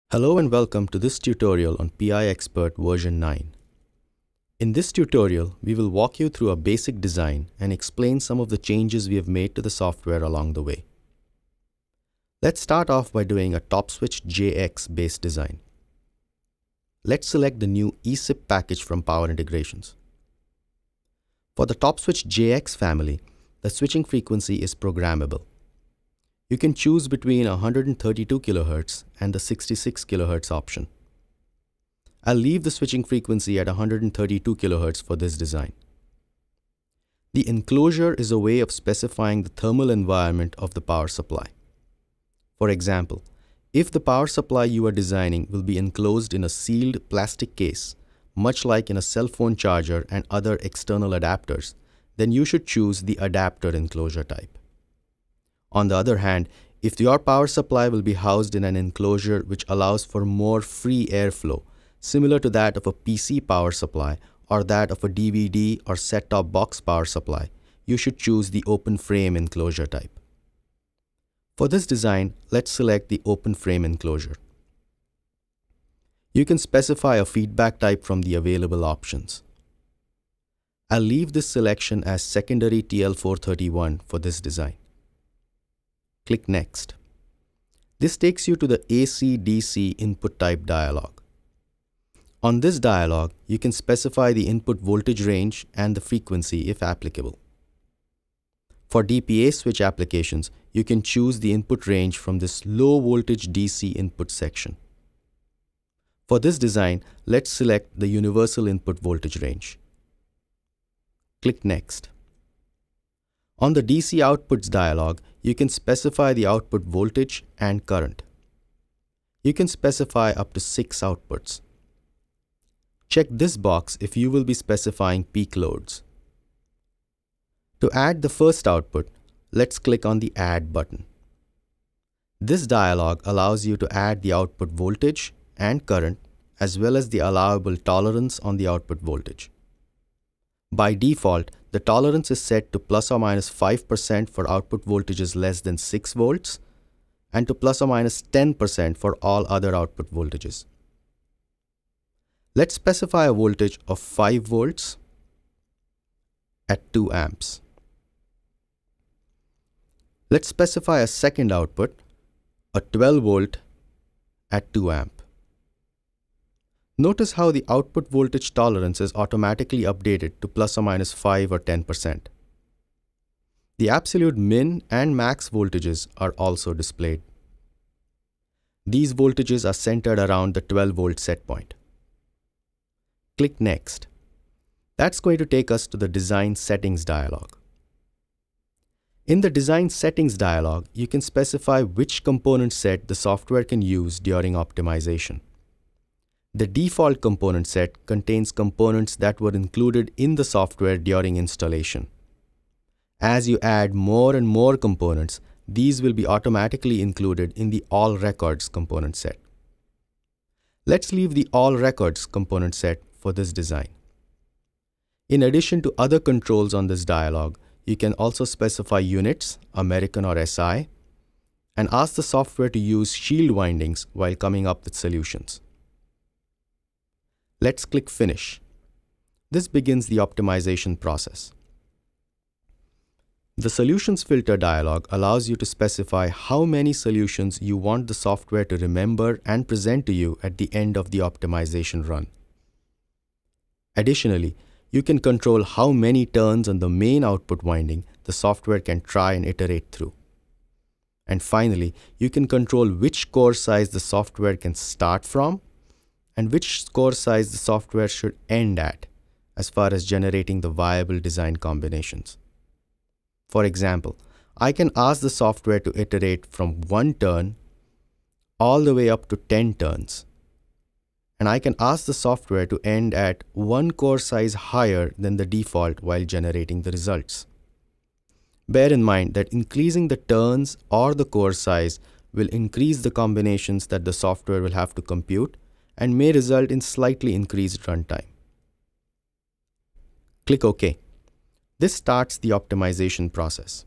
Hello and welcome to this tutorial on PI Expert version 9. In this tutorial, we will walk you through a basic design and explain some of the changes we have made to the software along the way. Let's start off by doing a TOPSwitch-JX based design. Let's select the new eSIP package from Power Integrations. For the TOPSwitch-JX family, the switching frequency is programmable. You can choose between 132 kHz and the 66 kHz option. I'll leave the switching frequency at 132 kHz for this design. The enclosure is a way of specifying the thermal environment of the power supply. For example, if the power supply you are designing will be enclosed in a sealed plastic case, much like in a cell phone charger and other external adapters, then you should choose the adapter enclosure type. On the other hand, if your power supply will be housed in an enclosure which allows for more free airflow, similar to that of a PC power supply or that of a DVD or set-top box power supply, you should choose the open frame enclosure type. For this design, let's select the open frame enclosure. You can specify a feedback type from the available options. I'll leave this selection as secondary TL431 for this design. Click Next. This takes you to the AC-DC input type dialog. On this dialog, you can specify the input voltage range and the frequency if applicable. For DPA switch applications, you can choose the input range from this low voltage DC input section. For this design, let's select the universal input voltage range. Click Next. On the DC outputs dialog, you can specify the output voltage and current. You can specify up to 6 outputs. Check this box if you will be specifying peak loads. To add the first output, let's click on the Add button. This dialog allows you to add the output voltage and current as well as the allowable tolerance on the output voltage. By default, the tolerance is set to plus or minus 5% for output voltages less than 6 volts and to plus or minus 10% for all other output voltages. Let's specify a voltage of 5 volts at 2 amps. Let's specify a second output, a 12 volt at 2 amp. Notice how the output voltage tolerance is automatically updated to plus or minus 5 or 10%. The absolute min and max voltages are also displayed. These voltages are centered around the 12 volt set point. Click Next. That's going to take us to the Design Settings dialog. In the Design Settings dialog, you can specify which component set the software can use during optimization. The default component set contains components that were included in the software during installation. As you add more and more components, these will be automatically included in the All Records component set. Let's leave the All Records component set for this design. In addition to other controls on this dialog, you can also specify units, American or SI, and ask the software to use shield windings while coming up with solutions. Let's click Finish. This begins the optimization process. The Solutions Filter dialog allows you to specify how many solutions you want the software to remember and present to you at the end of the optimization run. Additionally, you can control how many turns on the main output winding the software can try and iterate through. And finally, you can control which core size the software can start from and which core size the software should end at as far as generating the viable design combinations. For example, I can ask the software to iterate from 1 turn all the way up to 10 turns. And I can ask the software to end at 1 core size higher than the default while generating the results. Bear in mind that increasing the turns or the core size will increase the combinations that the software will have to compute and may result in slightly increased runtime. Click OK. This starts the optimization process.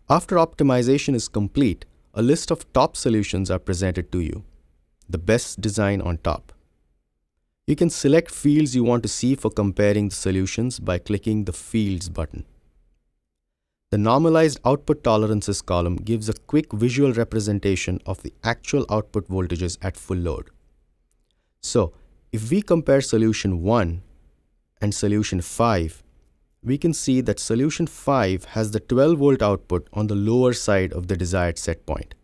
After optimization is complete, a list of top solutions are presented to you, the best design on top. You can select fields you want to see for comparing the solutions by clicking the Fields button. The Normalized Output Tolerances column gives a quick visual representation of the actual output voltages at full load. So, if we compare solution 1 and solution 5, we can see that solution 5 has the 12-volt output on the lower side of the desired set point,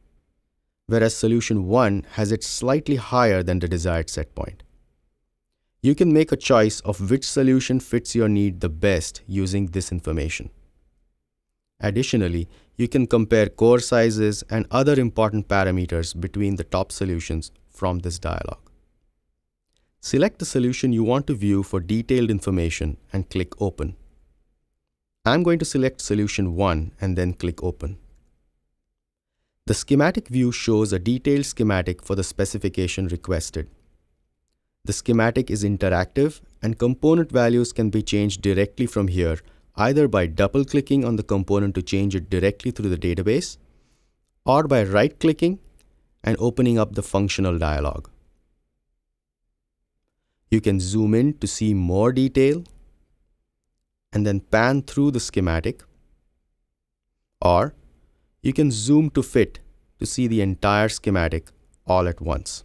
whereas solution 1 has it slightly higher than the desired set point. You can make a choice of which solution fits your need the best using this information. Additionally, you can compare core sizes and other important parameters between the top solutions from this dialog. Select the solution you want to view for detailed information and click Open. I'm going to select solution 1 and then click Open. The schematic view shows a detailed schematic for the specification requested. The schematic is interactive and component values can be changed directly from here, either by double-clicking on the component to change it directly through the database, or by right-clicking and opening up the functional dialog. You can zoom in to see more detail and then pan through the schematic, or you can zoom to fit to see the entire schematic all at once.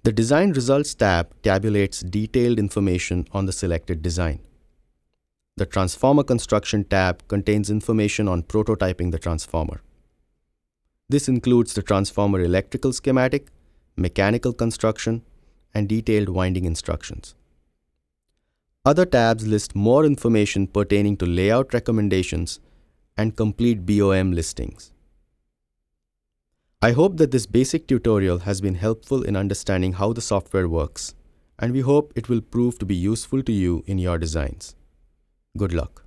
The Design Results tab tabulates detailed information on the selected design. The Transformer Construction tab contains information on prototyping the transformer. This includes the transformer electrical schematic, mechanical construction, and detailed winding instructions. Other tabs list more information pertaining to layout recommendations and complete BOM listings. I hope that this basic tutorial has been helpful in understanding how the software works, and we hope it will prove to be useful to you in your designs. Good luck.